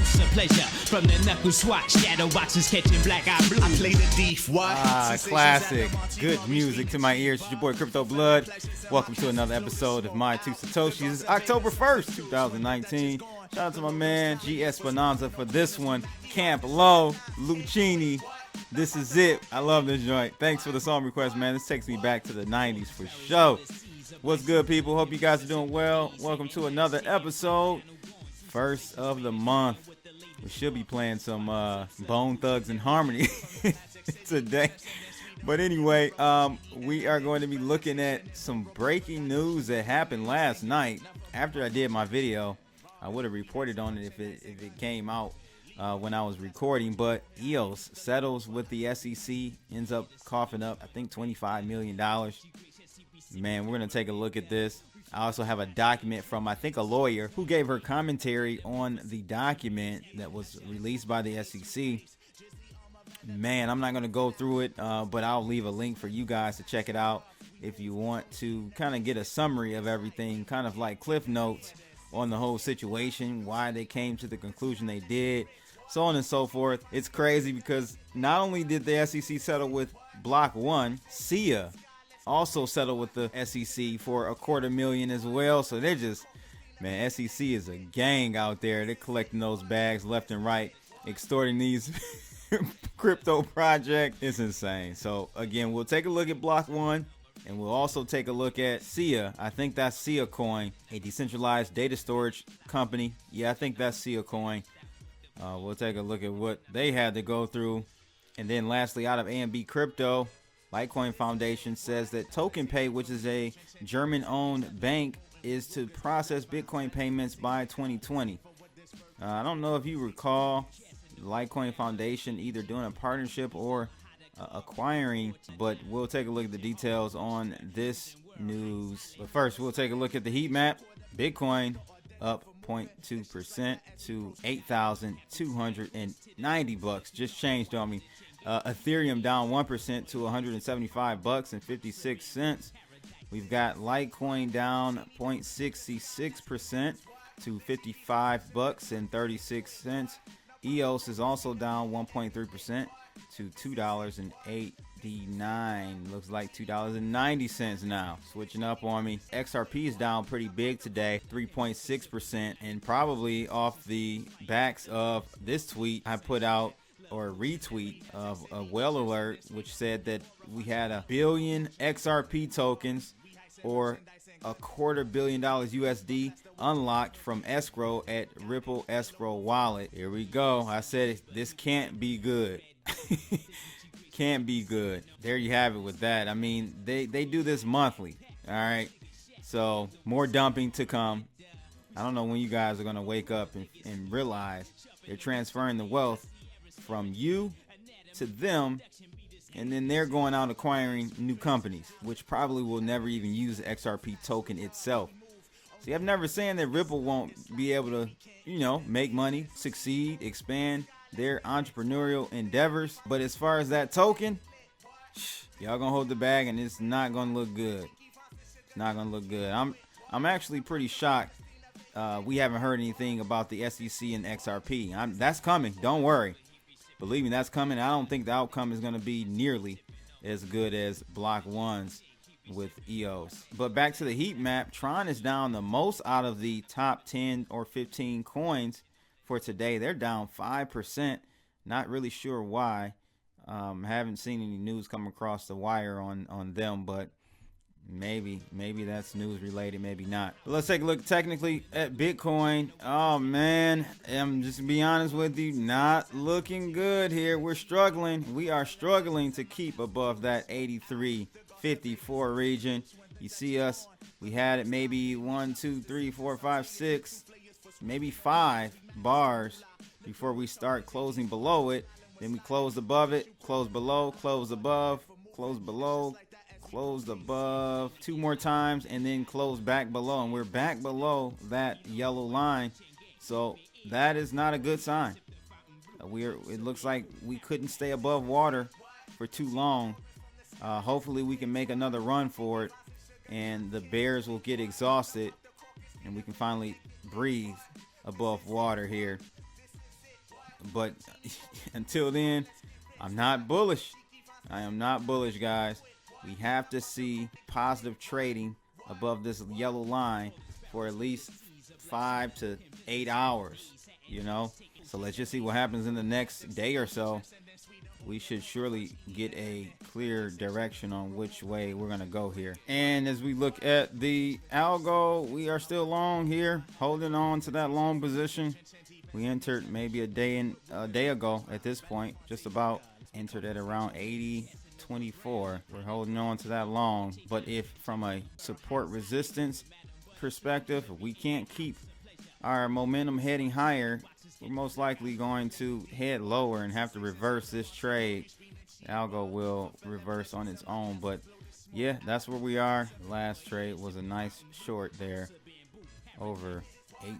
house of pleasure. From the knuckle swatch, shadow boxes catching black eye blue. I play the thief. Classic. Good music to my ears. It's your boy Crypto Blood. Welcome to another episode of My Two Satoshis. It's October 1st, 2019. Shout out to my man G Esperanza for this one. Camp Low, Lucchini. This is it. I love this joint. Thanks for the song request, man. This takes me back to the 90s for sure. What's good, people? Hope you guys are doing well. Welcome to another episode. First of the month. We should be playing some Bone Thugs and Harmony today. But anyway, we are going to be looking at some breaking news that happened last night. After I did my video, I would have reported on it if it came out when I was recording. But EOS settles with the SEC, ends up coughing up, I think, $25 million. Man, we're going to take a look at this. I also have a document from, I think, a lawyer who gave her commentary on the document that was released by the SEC. Man, I'm not going to go through it, but I'll leave a link for you guys to check it out if you want to kind of get a summary of everything, kind of like Cliff Notes on the whole situation, why they came to the conclusion they did, so on and so forth. It's crazy because not only did the SEC settle with Block.one, Sia also settled with the SEC for $250,000 as well. So they're just, man, SEC is a gang out there. They're collecting those bags left and right, extorting these crypto projects. It's insane. So again, we'll take a look at Block.one, and we'll also take a look at Sia. I think that's Sia Coin, a decentralized data storage company. Yeah, I think that's Sia Coin. We'll take a look at what they had to go through. And then lastly, out of A&B Crypto, Litecoin Foundation says that Token Pay, which is a German-owned bank, is to process Bitcoin payments by 2020. I don't know if you recall Litecoin Foundation either doing a partnership or acquiring, but we'll take a look at the details on this news. But first, we'll take a look at the heat map. Bitcoin up 0.2% to $8,290. Just changed on me. Ethereum down 1% to $175.56. We've got Litecoin down 0.66% to $55.36. EOS is also down 1.3% to $2.89. Looks like $2.90 now. Switching up on me. XRP is down pretty big today, 3.6%, and probably off the backs of this tweet I put out, or retweet of a whale alert, which said that we had 1 billion XRP tokens, or $250 million USD unlocked from escrow at Ripple escrow wallet. Here we go. I said this can't be good. Can't be good. There you have it with that. I mean, they do this monthly. All right. So more dumping to come. I don't know when you guys are going to wake up and realize they're transferring the wealth from you to them, and then they're going out acquiring new companies, which probably will never even use the XRP token itself. See, I've never said that Ripple won't be able to, make money, succeed, expand their entrepreneurial endeavors. But as far as that token, y'all gonna hold the bag, and it's not gonna look good. It's not gonna look good. I'm actually pretty shocked. We haven't heard anything about the SEC and XRP. That's coming. Don't worry. Believe me, that's coming. I don't think the outcome is going to be nearly as good as Block.one's with EOS. But back to the heat map, Tron is down the most out of the top 10 or 15 coins for today. They're down 5%. Not really sure why. Haven't seen any news come across the wire on them, but maybe that's news related, maybe not. But let's take a look technically at Bitcoin. Oh man, I'm just gonna be honest with you, not looking good here. We're struggling. We are struggling to keep above that 83.54 region. You see us, we had it maybe 1, 2, 3, 4, 5, 6, maybe 5 bars before we start closing below it. Then we closed above it, closed below, closed above, closed below, closed above 2 more times, and then closed back below, and we're back below that yellow line. So that is not a good sign. It looks like we couldn't stay above water for too long. Hopefully we can make another run for it, and the bears will get exhausted, and we can finally breathe above water here. But until then, I'm not bullish. I am not bullish, guys. We have to see positive trading above this yellow line for at least 5 to 8 hours, So let's just see what happens in the next day or so. We should surely get a clear direction on which way we're going to go here. And as we look at the algo, we are still long here, holding on to that long position. We entered maybe a day ago at this point, just about entered at around 80.24. We're holding on to that long. But if from a support resistance perspective, we can't keep our momentum heading higher, we're most likely going to head lower and have to reverse this trade. The algo will reverse on its own. But yeah, that's where we are. The last trade was a nice short there, over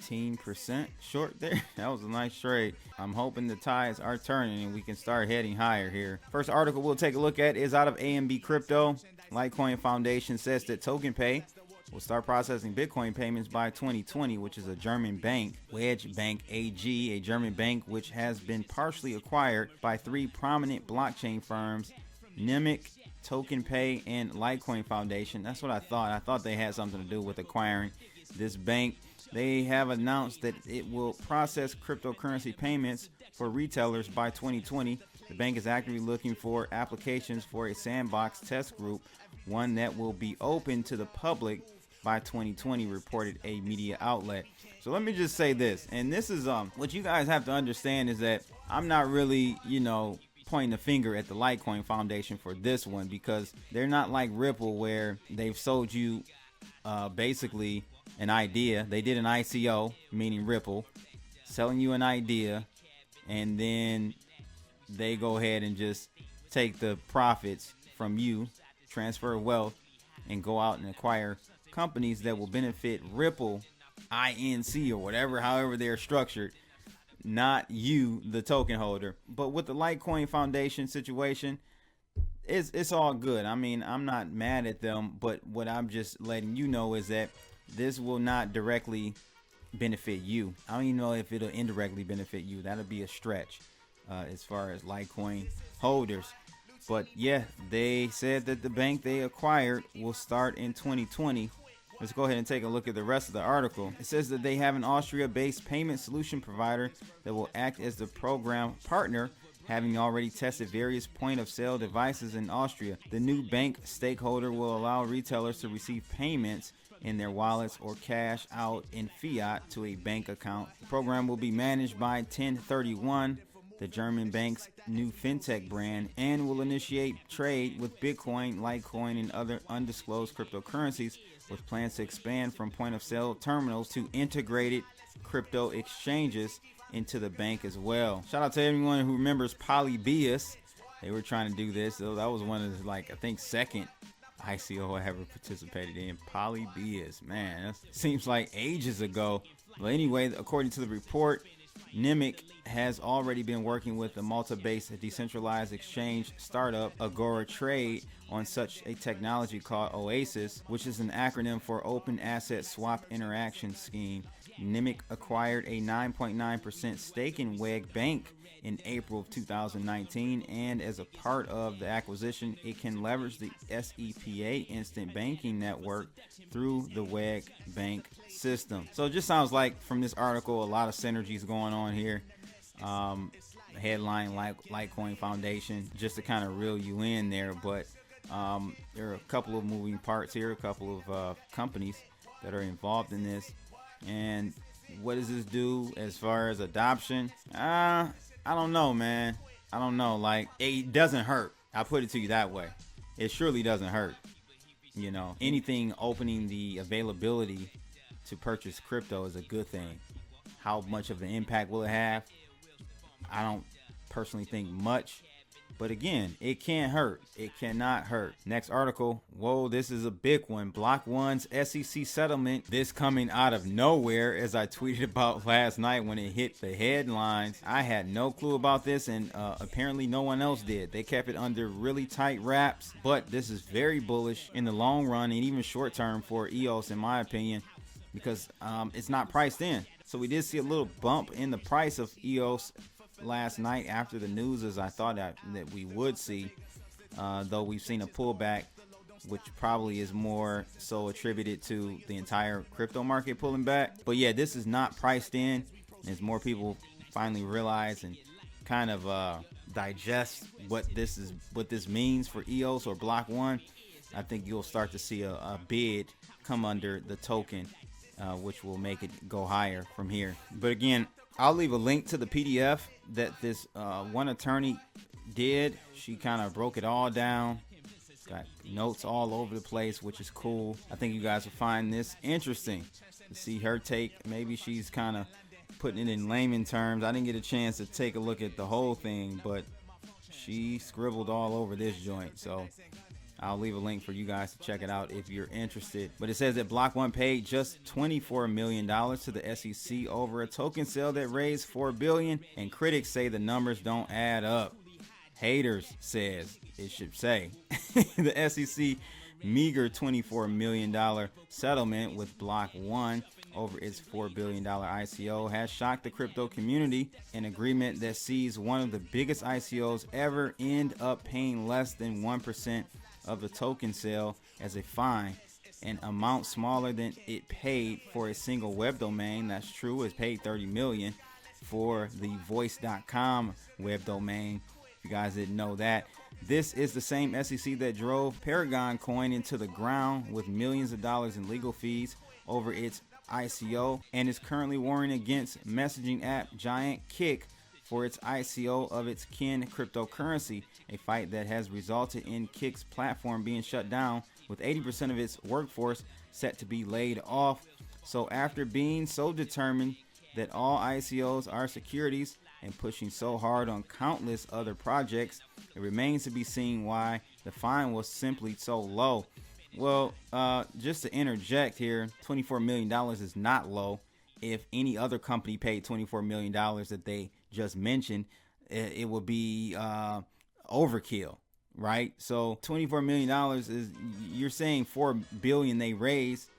18% short there. That was a nice trade. I'm hoping the tides are turning and we can start heading higher here. First article we'll take a look at is out of AMB Crypto. Litecoin Foundation says that TokenPay will start processing Bitcoin payments by 2020, which is a German bank, WEG Bang AG, a German bank which has been partially acquired by 3 prominent blockchain firms, Nimic, TokenPay, and Litecoin Foundation. That's what I thought. I thought they had something to do with acquiring this bank. They have announced that it will process cryptocurrency payments for retailers by 2020. The bank is actively looking for applications for a sandbox test group, one that will be open to the public by 2020, reported a media outlet. So let me just say this, and this is what you guys have to understand is that I'm not really, pointing the finger at the Litecoin Foundation for this one, because they're not like Ripple where they've sold you basically an idea. They did an ICO, meaning Ripple, selling you an idea, and then they go ahead and just take the profits from you, transfer wealth, and go out and acquire companies that will benefit Ripple, INC, or whatever, however they're structured, not you, the token holder. But with the Litecoin Foundation situation, it's all good. I mean, I'm not mad at them, but what I'm just letting you know is that this will not directly benefit you. I don't even know if it'll indirectly benefit you. That'll be a stretch as far as Litecoin holders. But yeah, they said that the bank they acquired will start in 2020. Let's go ahead and take a look at the rest of the article. It says that they have an Austria-based payment solution provider that will act as the program partner, having already tested various point-of-sale devices in Austria. The new bank stakeholder will allow retailers to receive payments in their wallets or cash out in fiat to a bank account. The program will be managed by 1031, the German bank's new fintech brand, and will initiate trade with Bitcoin, Litecoin, and other undisclosed cryptocurrencies, with plans to expand from point-of-sale terminals to integrated crypto exchanges into the bank as well. Shout out to everyone who remembers Polybius. They were trying to do this. So that was one of the, I think, second ICO I ever participated in. Polybius, man, that seems like ages ago. But anyway, according to the report, Nimic has already been working with the Malta-based decentralized exchange startup Agora Trade on such a technology called Oasis, which is an acronym for Open Asset Swap Interaction Scheme. Nimic acquired a 9.9% stake in WEG Bank in April of 2019, and as a part of the acquisition, it can leverage the SEPA instant banking network through the WEG Bank system. So it just sounds like from this article a lot of synergies going on here. Headline like Litecoin Foundation, just to kind of reel you in there, but there are a couple of moving parts here, a couple of companies that are involved in this. And what does this do as far as adoption? I don't know, man. I don't know. Like, it doesn't hurt. I put it to you that way. It surely doesn't hurt. Anything opening the availability to purchase crypto is a good thing. How much of an impact will it have? I don't personally think much. But again, it can't hurt. It cannot hurt. Next article. Whoa, this is a big one. Block.one's SEC settlement. This coming out of nowhere, as I tweeted about last night when it hit the headlines. I had no clue about this, and apparently no one else did. They kept it under really tight wraps. But this is very bullish in the long run and even short term for EOS, in my opinion, because it's not priced in. So we did see a little bump in the price of EOS last night after the news as I thought that we would see, though we've seen a pullback, which probably is more so attributed to the entire crypto market pulling back. But yeah, this is not priced in. As more people finally realize and kind of digest what this means for EOS or Block.one, I think you'll start to see a bid come under the token, which will make it go higher from here. But again, I'll leave a link to the PDF that this one attorney did. She kind of broke it all down. Got notes all over the place, which is cool. I think you guys will find this interesting to see her take. Maybe she's kind of putting it in layman terms. I didn't get a chance to take a look at the whole thing, but she scribbled all over this joint. So I'll leave a link for you guys to check it out if you're interested. But it says that Block.one paid just $24 million to the SEC over a token sale that raised $4 billion, and critics say the numbers don't add up. Haters says it should say. The SEC meager $24 million settlement with Block.one over its $4 billion ICO has shocked the crypto community. An agreement that sees one of the biggest ICOs ever end up paying less than 1% of the token sale as a fine, an amount smaller than it paid for a single web domain. That's true. It paid $30 million for the voice.com web domain. If you guys didn't know that. This is the same SEC that drove Paragon Coin into the ground with millions of dollars in legal fees over its ICO, and is currently warring against messaging app giant Kik for its ICO of its kin cryptocurrency, a fight that has resulted in Kik's platform being shut down with 80% of its workforce set to be laid off. So after being so determined that all ICOs are securities and pushing so hard on countless other projects, it remains to be seen why the fine was simply so low. Well, just to interject here, $24 million is not low. If any other company paid $24 million that they just mentioned, it would be overkill, right? So $24 million is, you're saying $4 billion they raised.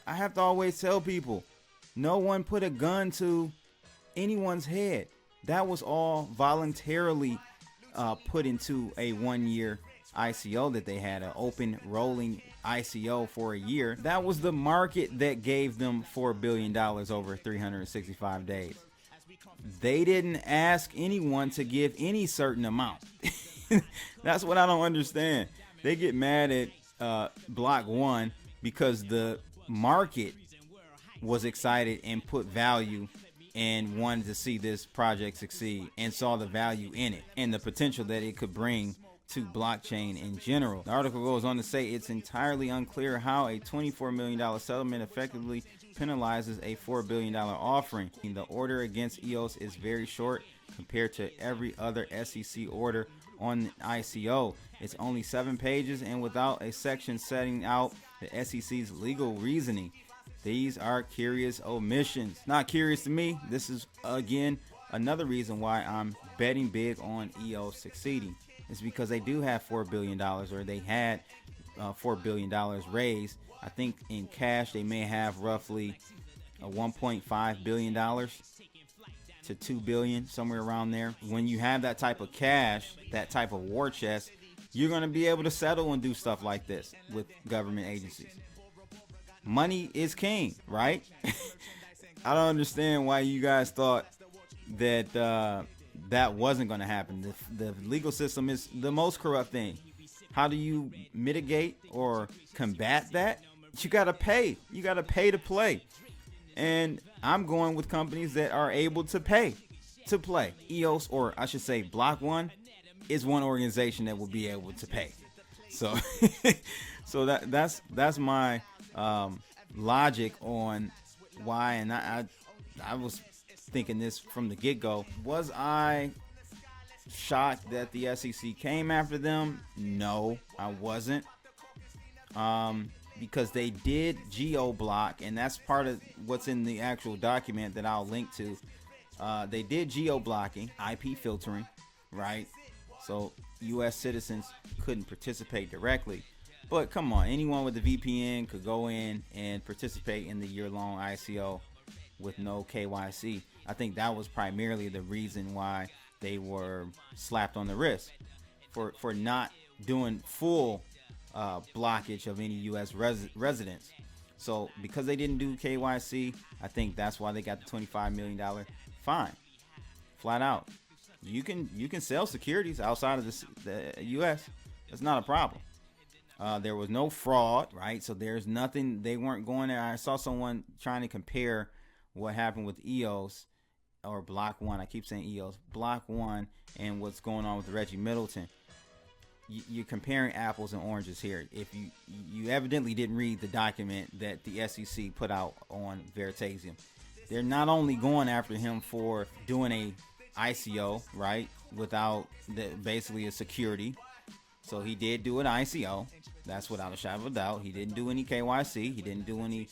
I have to always tell people, no one put a gun to anyone's head. That was all voluntarily put into a 1-year ICO that they had, an open rolling ICO for a year. That was the market that gave them $4 billion over 365 days. They didn't ask anyone to give any certain amount. That's what I don't understand. They get mad at Block.one because the market was excited and put value and wanted to see this project succeed and saw the value in it and the potential that it could bring to blockchain in general. The article goes on to say it's entirely unclear how a $24 million settlement effectively penalizes a $4 billion offering. The order against EOS is very short compared to every other SEC order on the ICO. It's only 7 pages and without a section setting out the SEC's legal reasoning. These are curious omissions. Not curious to me. This is, again, another reason why I'm betting big on EOS succeeding. It's because they do have $4 billion, or they had $4 billion raised. I think in cash they may have roughly $1.5 billion to $2 billion, somewhere around there. When you have that type of cash, that type of war chest, you're going to be able to settle and do stuff like this with government agencies. Money is king, right? I don't understand why you guys thought that that wasn't going to happen. The legal system is the most corrupt thing. How do you mitigate or combat that? You got to pay. You got to pay to play. And I'm going with companies that are able to pay to play. EOS, or I should say Block.one, is one organization that will be able to pay. So so that's my logic on why. And I was thinking this from the get-go. Was I shocked that the SEC came after them? No, I wasn't. Because they did geo-block, and that's part of what's in the actual document that I'll link to. They did geo-blocking, IP filtering, right? So U.S. citizens couldn't participate directly. But come on, anyone with a VPN could go in and participate in the year-long ICO with no KYC. I think that was primarily the reason why they were slapped on the wrist for not doing full blockage of any U.S. residents. So because they didn't do KYC, I think that's why they got the $25 million fine. Flat out. You can sell securities outside of the U.S. That's not a problem. There was no fraud, right? So there's nothing. They weren't going there. I saw someone trying to compare what happened with EOS or Block.one. I keep saying EOS, Block.one, and what's going on with Reggie Middleton. You're comparing apples and oranges here. If you evidently didn't read the document that the SEC put out on Veritasium. They're not only going after him for doing a ICO, right, without basically a security. So he did do an ICO. That's without a shadow of a doubt. He didn't do any KYC. He didn't do any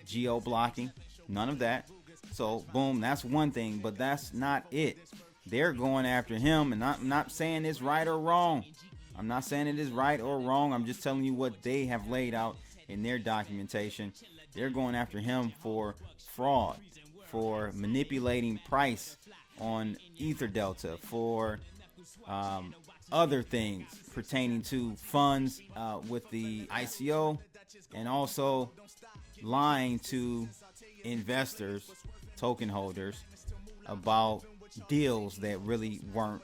geo blocking. None of that. So boom, that's one thing, but that's not it. They're going after him, and I'm not saying it's right or wrong. I'm not saying it is right or wrong. I'm just telling you what they have laid out in their documentation. They're going after him for fraud, for manipulating price on Ether Delta, for other things pertaining to funds with the ICO, and also lying to investors, token holders, about deals that really weren't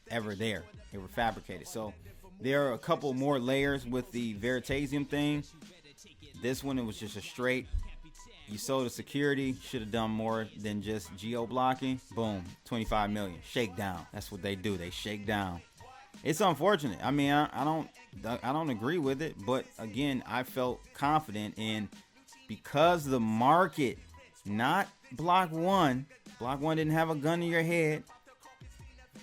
ever there. They were fabricated. So there are a couple more layers with the Veritasium thing. This one, it was just a straight, you sold a security, should have done more than just geo blocking. Boom, 25 million. Shake down. That's what they do. They shake down. It's unfortunate. I mean, I don't agree with it, but again, I felt confident in, because the market, not Block.one. Block.one didn't have a gun in your head.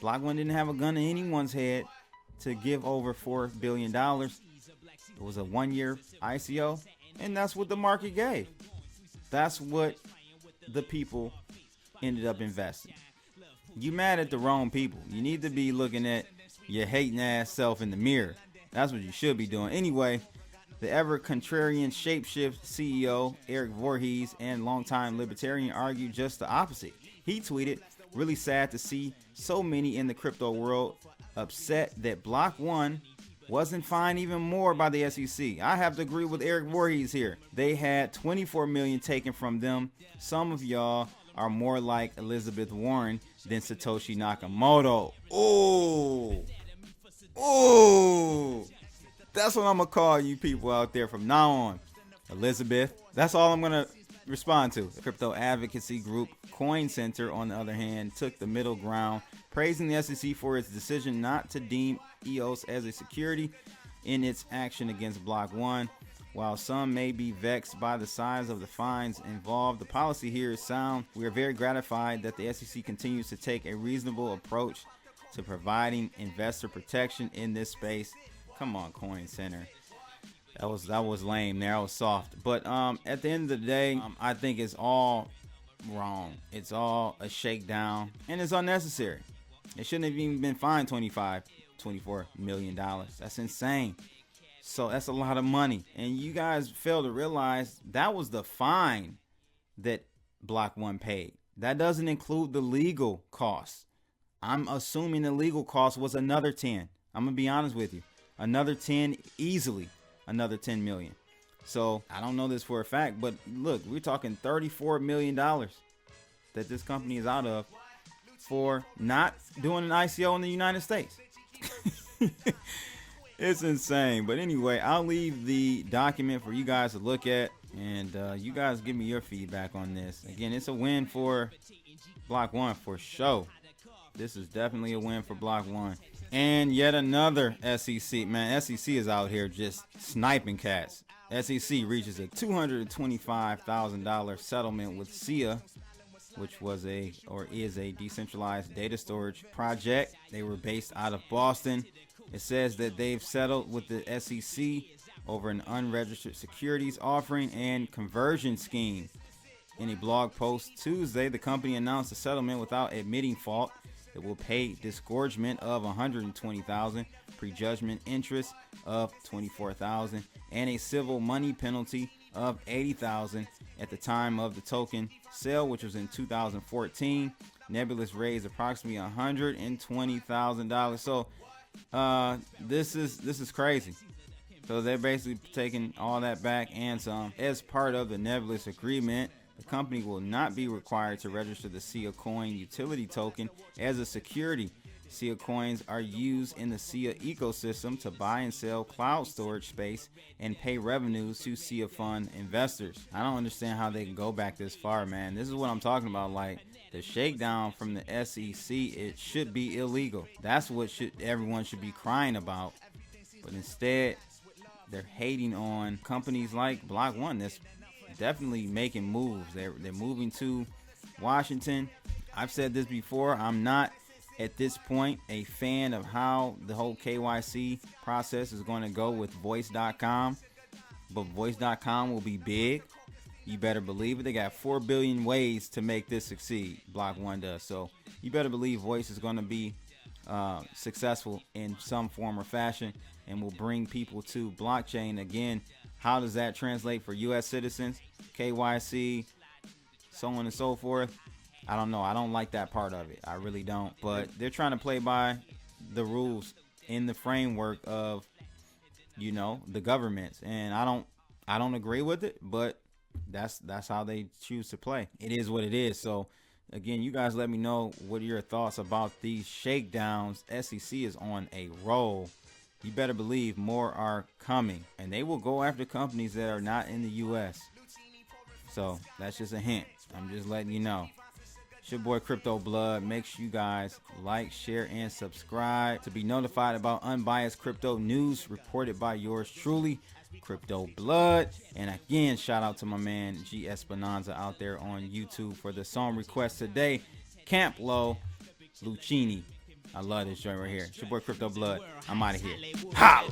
Block.one didn't have a gun in anyone's head to give over $4 billion. It was a 1-year ICO, and that's what the market gave. That's what the people ended up investing. You mad at the wrong people. You need to be looking at your hating ass self in the mirror. That's what you should be doing. Anyway, the ever contrarian Shapeshift CEO Eric Voorhees and longtime libertarian argued just the opposite. He tweeted, "Really sad to see so many in the crypto world upset that Block.one wasn't fined even more by the SEC. I have to agree with Eric Voorhees here. They had 24 million taken from them. Some of y'all are more like Elizabeth Warren than Satoshi Nakamoto." Oh, that's what I'm gonna call you people out there from now on, Elizabeth. That's all I'm gonna respond to. The crypto advocacy group Coin Center, on the other hand, took the middle ground, praising the SEC for its decision not to deem EOS as a security in its action against Block.one. While some may be vexed by the size of the fines involved, the policy here is sound. We are very gratified that the SEC continues to take a reasonable approach to providing investor protection in this space. Come on, Coin Center. That was lame there. That was soft. But at the end of the day, I think it's all wrong. It's all a shakedown, and it's unnecessary. It shouldn't have even been fined $24 million. That's insane. So that's a lot of money. And you guys fail to realize that was the fine that Block.one paid. That doesn't include the legal costs. I'm assuming the legal cost was another 10. I'm going to be honest with you. Another 10, easily another 10 million. So I don't know this for a fact, but look, we're talking $34 million that this company is out of for not doing an ICO in the United States. It's insane. But anyway, I'll leave the document for you guys to look at, and you guys give me your feedback on this. Again, it's a win for Block.one for sure. This is definitely a win for Block.one. And yet another SEC. Man, SEC is out here just sniping cats. SEC reaches a $225,000 settlement with Sia, which was is a decentralized data storage project. They were based out of Boston. It says that they've settled with the SEC over an unregistered securities offering and conversion scheme. In a blog post Tuesday, the company announced a settlement without admitting fault. It will pay disgorgement of $120,000, prejudgment interest of $24,000, and a civil money penalty of 80,000 at the time of the token sale, which was in 2014. Nebulous raised approximately $120,000. So this is crazy. So they're basically taking all that back and some. As part of the Nebulous agreement, the company will not be required to register the Sia Coin utility token as a security. Sia coins are used in the Sia ecosystem to buy and sell cloud storage space and pay revenues to Sia fund investors. I don't understand how they can go back this far, man. This is what I'm talking about. Like, the shakedown from the SEC, it should be illegal. That's what everyone should be crying about. But instead, they're hating on companies like Block.one that's definitely making moves. They're moving to Washington. I've said this before. I'm not at this point a fan of how the whole KYC process is going to go with Voice.com, but Voice.com will be big. You better believe it. They got 4 billion ways to make this succeed. Block.one does. So you better believe Voice is going to be successful in some form or fashion and will bring people to blockchain. Again, how does that translate for U.S. citizens? KYC, so on and so forth. I don't know. I don't like that part of it. I really don't. But they're trying to play by the rules in the framework of, you know, the governments. And I don't agree with it, but that's how they choose to play. It is what it is. So again, you guys let me know what are your thoughts about these shakedowns. SEC is on a roll. You better believe more are coming, and they will go after companies that are not in the US. So that's just a hint. I'm just letting you know. It's your boy Crypto Blood. Make sure you guys like, share, and subscribe to be notified about unbiased crypto news reported by yours truly, Crypto Blood. And again, shout out to my man G Esperanza out there on YouTube for the song request today, Camp Low Lucchini. I love this joint right here. It's your boy Crypto Blood. I'm out of here. Holla!